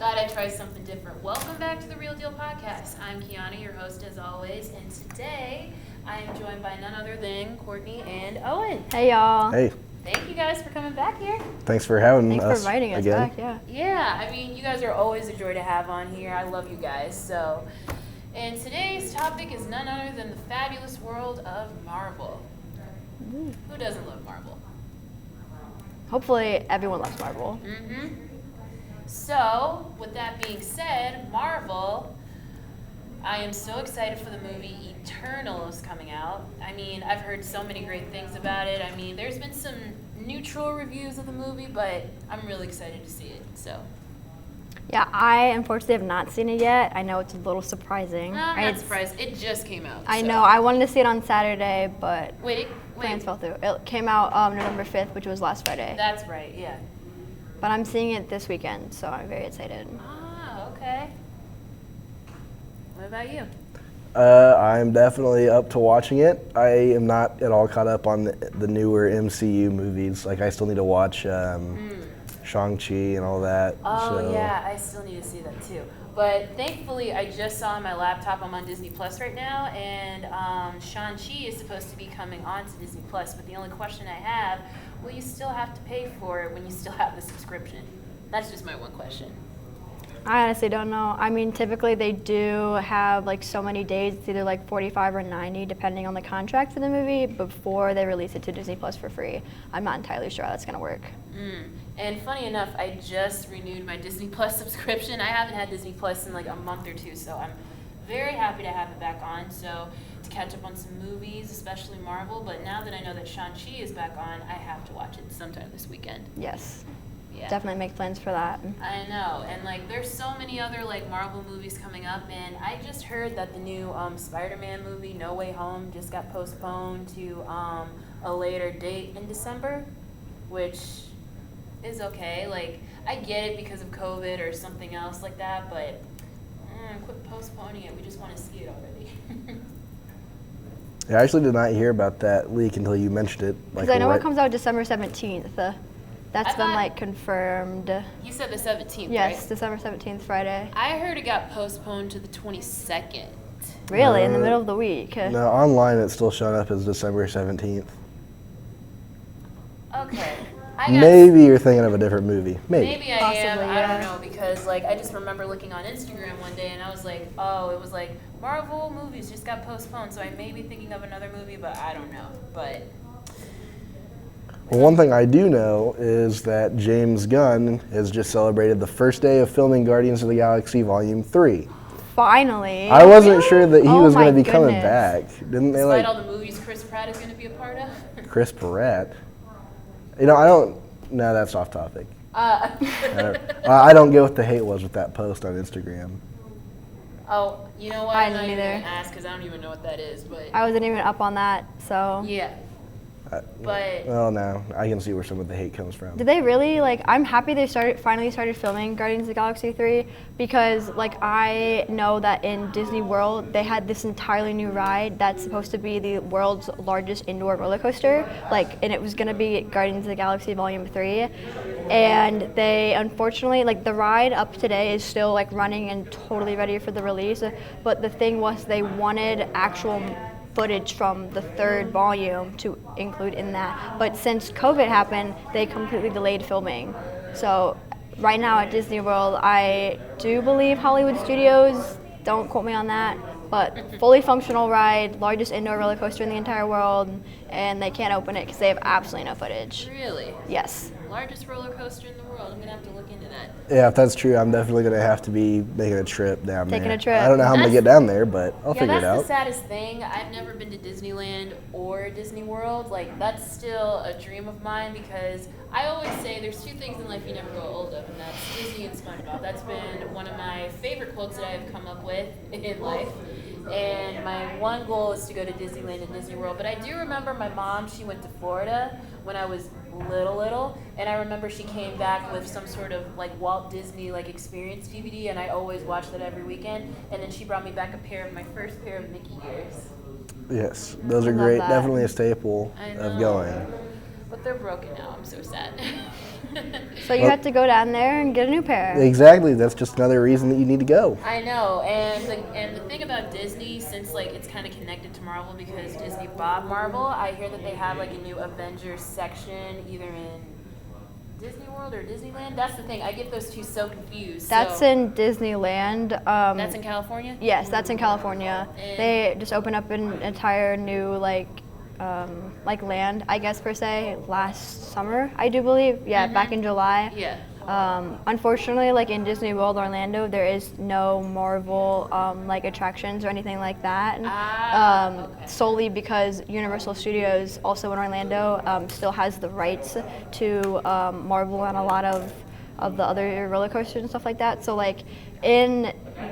Thought I'd try something different. Welcome back to the Real Deal Podcast. I'm Kiana, your host as always, and today I am joined by none other than Courtney and Owen. Hey, y'all. Hey. Thank you guys for coming back here. Thanks for having us. Thanks for inviting us again. back, yeah. Yeah, I mean, you guys are always a joy to have on here. I love you guys. And today's topic is none other than the fabulous world of Marvel. Who doesn't love Marvel? Hopefully everyone loves Marvel. Mm-hmm. So, with that being said, Marvel, I am so excited for the movie Eternals coming out. I mean, I've heard so many great things about it. I mean, there's been some neutral reviews of the movie, but I'm really excited to see it, so. Yeah, I unfortunately have not seen it yet. I know it's a little surprising. No, I'm not surprised. It just came out. I know. I wanted to see it on Saturday, but Wait. plans fell through. It came out November 5th, which was last Friday. That's right, yeah. But I'm seeing it this weekend, so I'm very excited. Ah, okay. What about you? I'm definitely up to watching it. I am not at all caught up on the newer MCU movies. Like, I still need to watch Shang-Chi and all that. Oh, so. yeah, I still need to see that too. But thankfully, I just saw on my laptop, I'm on Disney Plus right now, and Shang-Chi is supposed to be coming on to Disney Plus. But the only question I have, will you still have to pay for it when you still have the subscription? That's just my one question. I honestly don't know. I mean, typically they do have like so many days, it's either like 45 or 90, depending on the contract for the movie, before they release it to Disney Plus for free. I'm not entirely sure how that's going to work. And funny enough, I just renewed my Disney Plus subscription. I haven't had Disney Plus in like a month or two, so I'm very happy to have it back on. So to catch up on some movies, especially Marvel. But now that I know that Shang-Chi is back on, I have to watch it sometime this weekend. Yes. Yeah. Definitely make plans for that. I know, and like there's so many other like Marvel movies coming up, and I just heard that the new Spider-Man movie, No Way Home, just got postponed to a later date in December, which is okay. Like, I get it because of COVID or something else like that, but quit postponing it. We just want to see it already. Yeah, I actually did not hear about that leak until you mentioned it. Because I know it comes out December 17th. That's been like confirmed. You said the 17th, Yes, right? December 17th, Friday. I heard it got postponed to the 22nd. Really, in the middle of the week? No, online it's still showing up as December 17th. Okay. Maybe you're thinking of a different movie. Maybe I am. Possibly, I don't yeah. know, because like I just remember looking on Instagram one day and I was like, oh, it was like Marvel movies just got postponed, so I may be thinking of another movie, but I don't know. But Well, one thing I do know is that James Gunn has just celebrated the first day of filming Guardians of the Galaxy Volume 3. Finally. I wasn't sure that he Oh was going to my be coming goodness. back. Didn't they despite like all the movies Chris Pratt is going to be a part of. Chris Pratt? You know, I don't. No, that's off topic. I don't get what the hate was with that post on Instagram. Oh, you know what? I I'm not didn't even going either. to ask because I don't even know what that is, but I wasn't even up on that, so. yeah. But Well, no, I can see where some of the hate comes from. Did they really, like, I'm happy they finally started filming Guardians of the Galaxy 3 because, like, I know that in Disney World, they had this entirely new ride that's supposed to be the world's largest indoor roller coaster, like, and it was going to be Guardians of the Galaxy Volume 3, and they, unfortunately, like, the ride up today is still, like, running and totally ready for the release, but the thing was they wanted actual footage from the third volume to include in that. But since COVID happened, they completely delayed filming. So right now at Disney World, I do believe Hollywood Studios, don't quote me on that, but fully functional ride, largest indoor roller coaster in the entire world, and they can't open it because they have absolutely no footage. really, Yes. largest roller coaster in the world. I'm going to have to look into that. Yeah, if that's true, I'm definitely going to have to be making a trip down there. Taking a trip. I don't know how I'm going to get down there, but I'll figure it that's out. the saddest thing. I've never been to Disneyland or Disney World. Like, that's still a dream of mine because I always say there's two things in life you never grow old of, and that's Disney and SpongeBob. That's been one of my favorite quotes that I've come up with in life. And my one goal is to go to Disneyland and Disney World. But I do remember my mom, she went to Florida when I was little, and I remember she came back with some sort of like Walt Disney like experience DVD, and I always watched that every weekend. And then she brought me back my first pair of Mickey ears. Yes, those are Love great. that. Definitely a staple I of know. going. But they're broken now. I'm so sad. So you have to go down there and get a new pair. Exactly. That's just another reason that you need to go. I know, and the thing about Disney, since like it's kind of connected to Marvel because Disney bought Marvel, I hear that they have like a new Avengers section either in Disney World or Disneyland. That's the thing. I get those two so confused. That's so, in Disneyland. That's in California? Yes, that's in California. And They just opened up an entire new land, I guess per se, last summer, I do believe. Yeah, back in July. yeah. Unfortunately, like in Disney World Orlando, there is no Marvel like attractions or anything like that. Okay. Solely because Universal Studios, also in Orlando, still has the rights to Marvel and a lot of the other roller coasters and stuff like that. So like in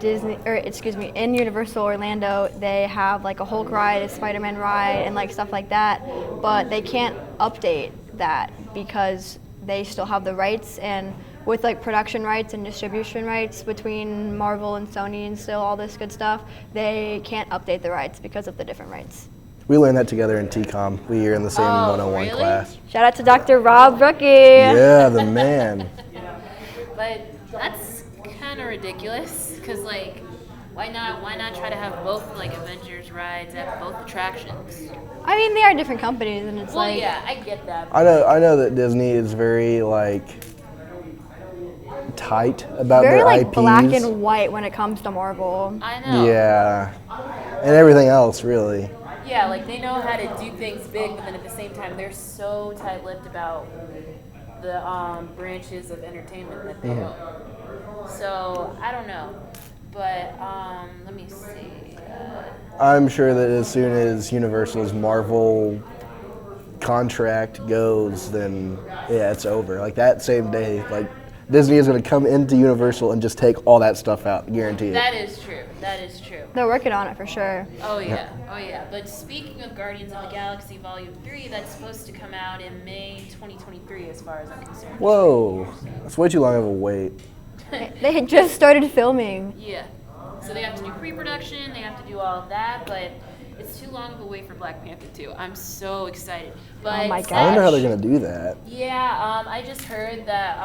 in Universal Orlando, they have like a Hulk ride, a Spider-Man ride, and like stuff like that. But they can't update that because they still have the rights, and with like production rights and distribution rights between Marvel and Sony and still all this good stuff, they can't update the rights because of the different rights. We learned that together in TCOM. We are in the same Oh, 101 really? class. Shout out to Dr. Rob Brookie. Yeah, the man. But that's kind of ridiculous because like why not try to have both like Avengers rides at both attractions? I mean, they are different companies, and it's Well, like yeah, I get that. I know that Disney is very like tight about very their like IPs. black and white when it comes to Marvel. I know. Yeah, and everything else really. Yeah, like they know how to do things big, but then at the same time, they're so tight-lipped about the branches of entertainment that they own. So I don't know, but let me see. I'm sure that as soon as Universal's Marvel contract goes, then yeah, it's over. Like that same day, like Disney is going to come into Universal and just take all that stuff out, guarantee it. That is true. That is true. They're working on it for sure. Oh yeah, oh yeah. But speaking of Guardians of the Galaxy Volume 3, that's supposed to come out in May 2023 as far as I'm concerned. Whoa, that's way too long of a wait. They had just started filming. Yeah. So they have to do pre-production, they have to do all of that, but it's too long of a wait for Black Panther 2. I'm so excited. But Oh my I gosh. wonder how they're going to do that. Yeah, I just heard that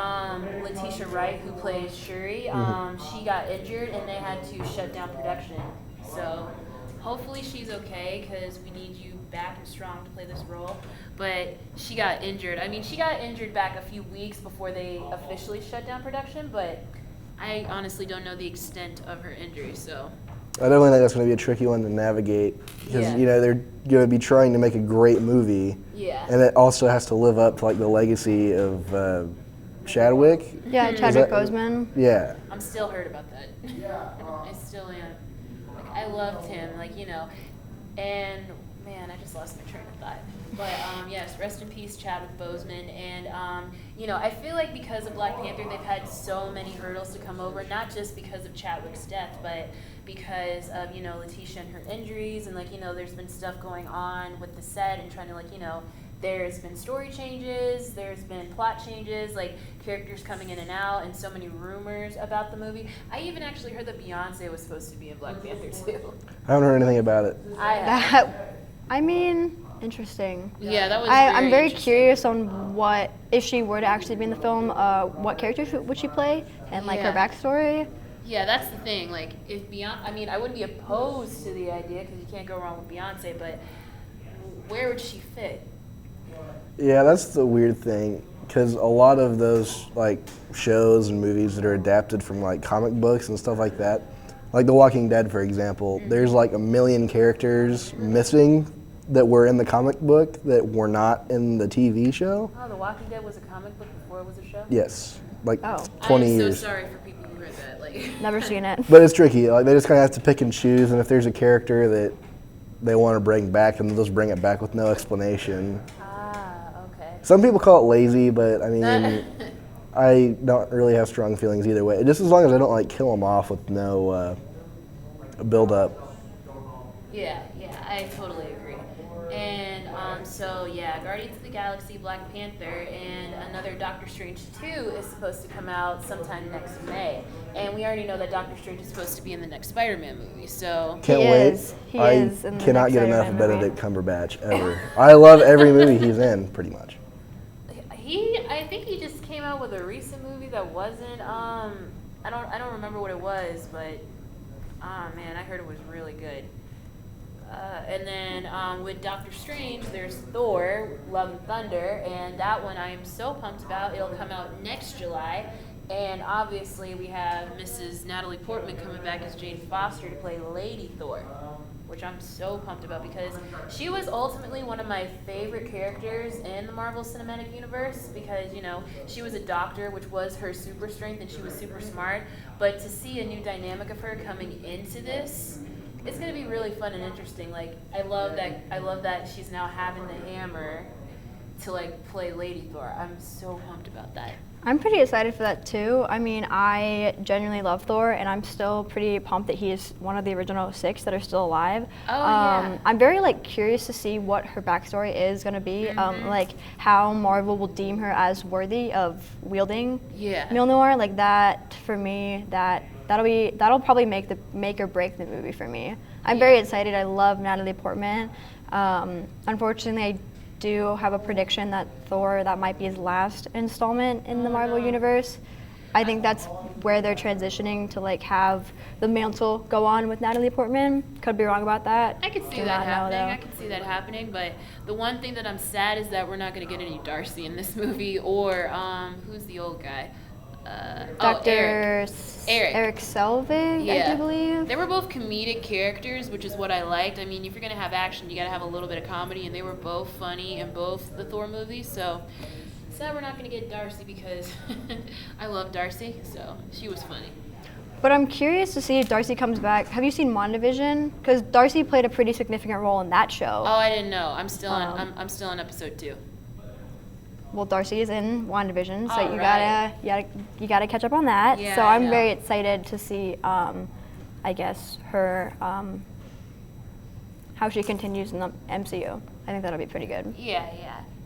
Letitia Wright, who plays Shuri, she got injured and they had to shut down production. So hopefully she's okay because we need you back and strong to play this role. But she got injured. I mean, she got injured back a few weeks before they officially shut down production, but I honestly don't know the extent of her injury, so. I definitely think that's going to be a tricky one to navigate because Yeah. you know they're going to be trying to make a great movie, Yeah. and it also has to live up to like the legacy of Chadwick. Yeah, Is Chadwick that- Boseman. Yeah, I'm still hurt about that. I still am. Like, I loved him, like, you know, and man, I just lost my train of thought. But yes, rest in peace, Chadwick Boseman. And you know, I feel like because of Black Panther, they've had so many hurdles to come over, not just because of Chadwick's death, but because of, you know, Letitia and her injuries, and like, you know, there's been stuff going on with the set and trying to, like, you know, there's been story changes, there's been plot changes, like characters coming in and out, and so many rumors about the movie. I even actually heard that Beyonce was supposed to be in Black Panther too. I haven't heard anything about it. I mean, interesting. Yeah, that was. I'm very interesting. curious on what, if she were to actually be in the film, what character would she play, and like her Yeah. backstory. Yeah, that's the thing. Like, if Beyonce, I mean, I wouldn't be opposed to the idea because you can't go wrong with Beyonce, but where would she fit? Yeah, that's the weird thing because a lot of those like shows and movies that are adapted from like comic books and stuff like that, like The Walking Dead, for example, there's like a million characters missing that were in the comic book that were not in the TV show. Oh, The Walking Dead was a comic book before it was a show? Yes, like Oh. 20 I'm years. so sorry for people who heard that. Like, Never seen it. But it's tricky. Like they just kind of have to pick and choose, and if there's a character that they want to bring back, then they'll just bring it back with no explanation. okay. Some people call it lazy, but I mean, I don't really have strong feelings either way. Just as long as I don't like kill them off with no build up. Yeah, I totally agree. And so yeah, Guardians of the Galaxy, Black Panther, and another Doctor Strange 2 is supposed to come out sometime next May. And we already know that Doctor Strange is supposed to be in the next Spider-Man movie, so. Can't He wait. is. He I is in the cannot next get enough of Spider-Man movie. Benedict Cumberbatch ever. I love every movie he's in, pretty much. I think think he just came out with a recent movie that wasn't. I don't remember what it was, but man, I heard it was really good. And then with Doctor Strange, there's Thor, Love and Thunder, and that one I am so pumped about. It'll come out next July. And obviously we have Mrs. Natalie Portman coming back as Jane Foster to play Lady Thor, which I'm so pumped about because she was ultimately one of my favorite characters in the Marvel Cinematic Universe because, you know, she was a doctor, which was her super strength, and she was super smart. But to see a new dynamic of her coming into this, it's going to be really fun and interesting. Like, I love that she's now having the hammer to, like, play Lady Thor. I'm so pumped about that. I'm pretty excited for that too. I mean, I genuinely love Thor, and I'm still pretty pumped that he is one of the original 6 that are still alive. Yeah. I'm very curious to see what her backstory is gonna be. Like how Marvel will deem her as worthy of wielding Mjolnir. Like that for me, that'll probably make or break the movie for me. I'm very excited. I love Natalie Portman. Unfortunately, I do have a prediction that Thor, that might be his last installment in the Marvel universe. I think that's where they're transitioning to like have the mantle go on with Natalie Portman. Could be wrong about that. I could see that happening. But the one thing that I'm sad is that we're not going to get any Darcy in this movie, or who's the old guy? Eric Selvig, I do believe. They were both comedic characters, which is what I liked. I mean, if you're going to have action, you got to have a little bit of comedy, and they were both funny in both the Thor movies. So sad we're not going to get Darcy because I love Darcy, so she was funny. But I'm curious to see if Darcy comes back. Have you seen WandaVision? Because Darcy played a pretty significant role in that show. Oh, I didn't know. I'm still on episode 2. Well, Darcy is in WandaVision, so you right. gotta catch up on that. Yeah, so I'm very excited to see, I guess, her how she continues in the MCU. I think that'll be pretty good. Yeah.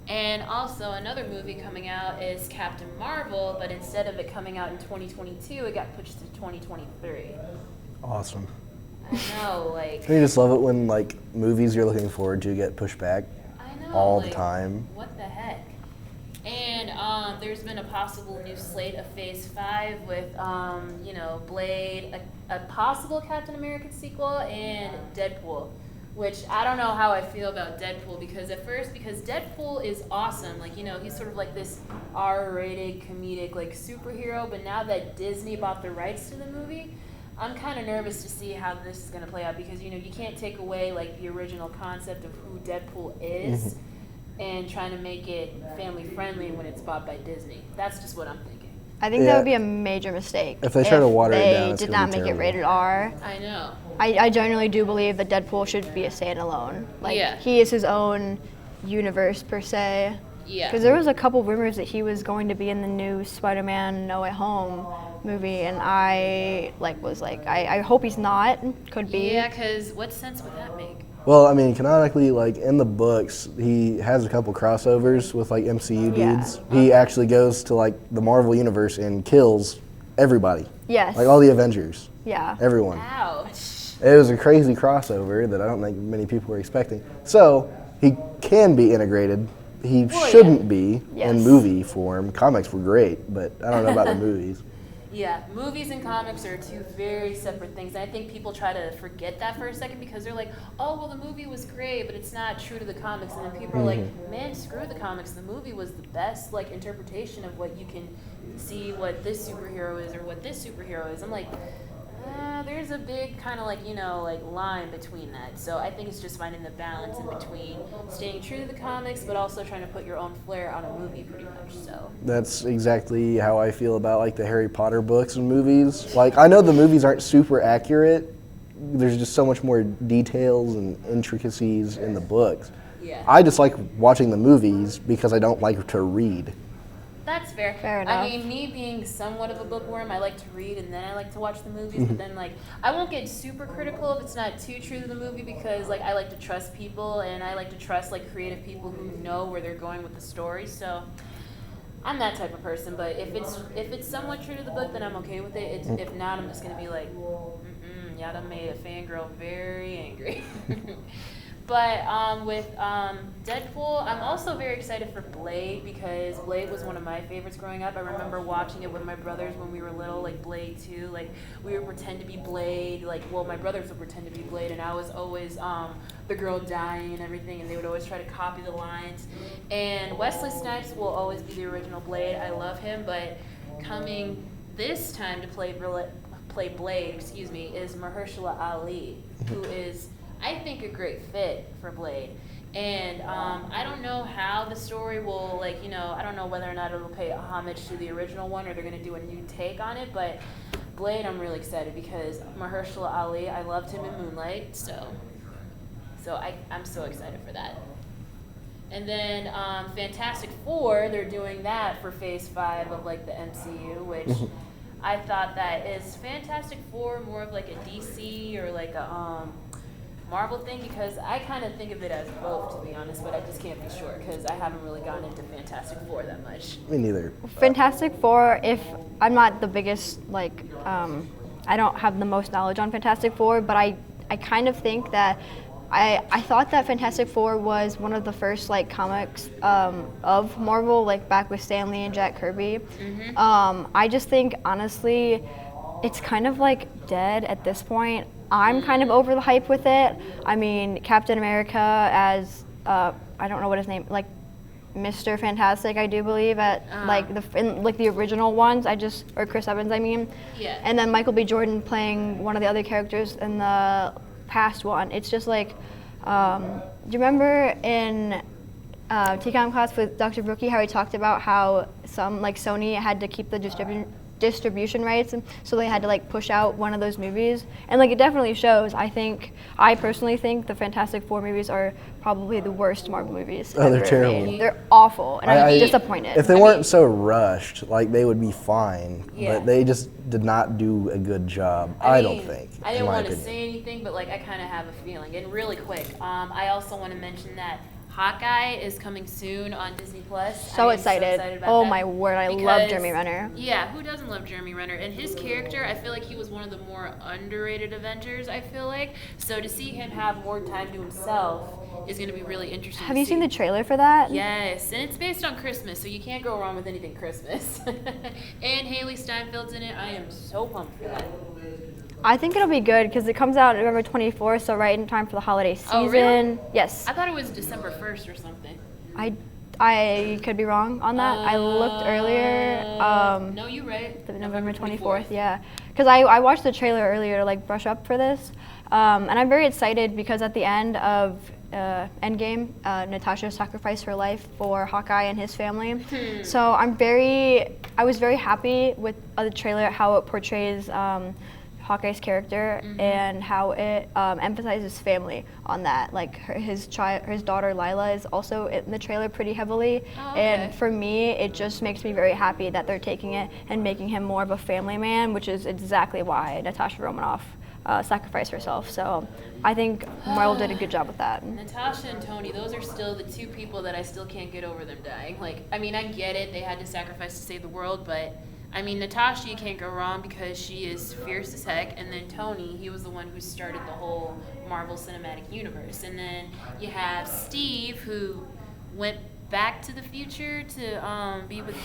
And also another movie coming out is Captain Marvel, but instead of it coming out in 2022, it got pushed to 2023. Awesome. I know, like. You just love it when like movies you're looking forward to get pushed back. I know. All the time. What the heck? And there's been a possible new slate of Phase 5 with, Blade, a possible Captain America sequel, and Deadpool. Which I don't know how I feel about Deadpool because Deadpool is awesome. Like, he's sort of like this R-rated comedic like superhero, but now that Disney bought the rights to the movie, I'm kind of nervous to see how this is going to play out because, you can't take away like the original concept of who Deadpool is and trying to make it family friendly when it's bought by Disney. That's just what I'm thinking. I think that would be a major mistake. If they try to water it down, they did not make it rated R. I know. I generally do believe that Deadpool should be a standalone. He is his own universe per se. Yeah. Because there was a couple rumors that he was going to be in the new Spider-Man No Way Home movie, and I hope he's not. Could be. Yeah, because what sense would that make? Well, I mean, canonically, like in the books, he has a couple crossovers with like MCU dudes. He actually goes to like the Marvel universe and kills everybody. Yes. Like all the Avengers. Yeah. Everyone. Ouch. It was a crazy crossover that I don't think many people were expecting. So he can be integrated. He shouldn't be in movie form. Comics were great, but I don't know about the movies. Yeah, movies and comics are two very separate things. And I think people try to forget that for a second because they're like, oh, well, the movie was great, but it's not true to the comics. And then people are like, man, screw the comics. The movie was the best like interpretation of what you can see what this superhero is or what this superhero is. I'm like, there's a big kind of like, line between that. So I think it's just finding the balance in between staying true to the comics, but also trying to put your own flair on a movie pretty much, so. That's exactly how I feel about like the Harry Potter books and movies. Like, I know the movies aren't super accurate. There's just so much more details and intricacies in the books. Yeah. I just like watching the movies because I don't like to read. That's fair. Fair enough. I mean, me being somewhat of a bookworm, I like to read and then I like to watch the movies. But then, like, I won't get super critical if it's not too true to the movie because, like, I like to trust people and I like to trust, like, creative people who know where they're going with the story. So I'm that type of person. But if it's somewhat true to the book, then I'm okay with it. If not, I'm just gonna be like, y'all done made a fangirl very angry. But with Deadpool, I'm also very excited for Blade because Blade was one of my favorites growing up. I remember watching it with my brothers when we were little, like Blade 2. Like, we would pretend to be Blade. Like, well, my brothers would pretend to be Blade, and I was always the girl dying and everything, and they would always try to copy the lines. And Wesley Snipes will always be the original Blade. I love him, but coming this time to play Blade, is Mahershala Ali, who is, I think, a great fit for Blade. And I don't know how the story will, I don't know whether or not it'll pay homage to the original one or they're going to do a new take on it, but Blade, I'm really excited because Mahershala Ali, I loved him in Moonlight, so I'm so excited for that. And then Fantastic Four, they're doing that for Phase 5 of, the MCU, which I thought that is Fantastic Four more of, a DC or, a Marvel thing, because I kind of think of it as both, to be honest, but I just can't be sure because I haven't really gotten into Fantastic Four that much. Me neither. Fantastic Four, if I'm not the biggest, I don't have the most knowledge on Fantastic Four, but I kind of think that I thought that Fantastic Four was one of the first comics of Marvel, back with Stan Lee and Jack Kirby. I just think, honestly, it's kind of dead at this point. I'm kind of over the hype with it. I mean, Captain America as I don't know what his name, Mr. Fantastic, I do believe, at the original ones. Or Chris Evans, I mean. Yeah. And then Michael B. Jordan playing one of the other characters in the past one. It's just do you remember in TCOM class with Dr. Brookie how he talked about how some Sony had to keep the distribution rights, and so they had to push out one of those movies, and it definitely shows. I personally think the Fantastic Four movies are probably the worst Marvel movies ever they're terrible. made. They're awful, and I'm disappointed. If they weren't so rushed, they would be fine, but they just did not do a good job. I don't think. I didn't want to say anything, but I kind of have a feeling. And really quick, I also want to mention that Hawkeye is coming soon on Disney Plus. So excited about that. My word, I love Jeremy Renner. Yeah, who doesn't love Jeremy Renner? And his character, I feel like he was one of the more underrated Avengers, I feel like. So to see him have more time to himself is going to be really interesting. Have you seen the trailer for that? Yes, and it's based on Christmas, so you can't go wrong with anything Christmas. And Haley Steinfeld's in it. I am so pumped for that. I think it'll be good because it comes out November 24th, so right in time for the holiday season. Oh, really? Yes. I thought it was December 1st or something. I could be wrong on that. I looked earlier. No, you're right. The November 24th, yeah. Because I watched the trailer earlier to brush up for this, and I'm very excited because at the end of Endgame, Natasha sacrificed her life for Hawkeye and his family. So I was very happy with the trailer, how it portrays Hawkeye's character and how it emphasizes family on that. His daughter Lila is also in the trailer pretty heavily. Oh, okay. And for me, it just makes me very happy that they're taking it and making him more of a family man, which is exactly why Natasha Romanoff sacrificed herself. So I think Marvel did a good job with that. Natasha and Tony, those are still the two people that I still can't get over them dying. I get it, they had to sacrifice to save the world, but Natasha, you can't go wrong because she is fierce as heck, and then Tony, he was the one who started the whole Marvel Cinematic Universe. And then you have Steve, who went back to the future to be with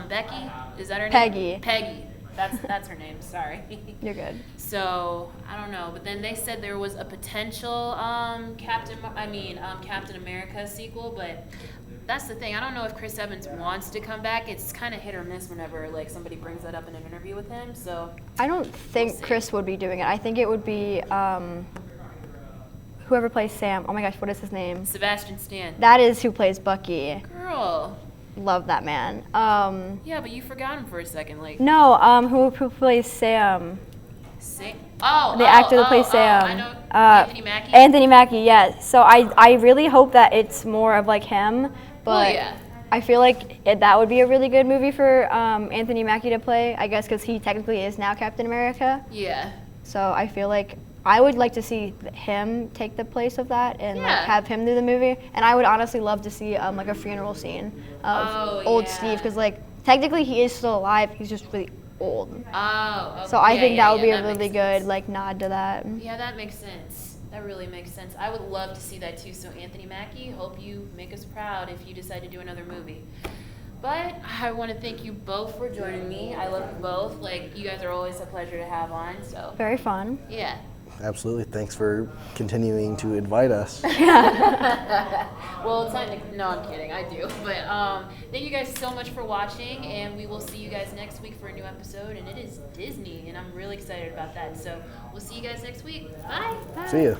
Becky. Is that her name? Peggy. That's her name, sorry. You're good. So, I don't know, but then they said there was a potential Captain America sequel, but that's the thing. I don't know if Chris Evans wants to come back. It's kind of hit or miss whenever somebody brings that up in an interview with him. So I don't think Chris would be doing it. I think it would be whoever plays Sam. Oh my gosh, what is his name? Sebastian Stan. That is who plays Bucky. Girl. Love that man. Yeah, but you forgot him for a second. No, who plays Sam? The actor that plays Sam. I know. Anthony Mackie? Anthony Mackie, yeah. So I really hope that it's more of him. But yeah. I feel like that would be a really good movie for Anthony Mackie to play, I guess, because he technically is now Captain America. Yeah. So I feel like I would like to see him take the place of that and have him do the movie. And I would honestly love to see a funeral scene of old Steve, because technically he is still alive. He's just really old. Oh. Okay. So I think that would be a really good nod to that. Yeah, that makes sense. That really makes sense. I would love to see that too. So Anthony Mackie, hope you make us proud if you decide to do another movie. But I want to thank you both for joining me. I love you both. Like, you guys are always a pleasure to have on. So Very fun. yeah. Absolutely. Thanks for continuing to invite us. Well, it's not. No, I'm kidding. I do. But thank you guys so much for watching, and we will see you guys next week for a new episode. And it is Disney, and I'm really excited about that. So we'll see you guys next week. Bye. See ya.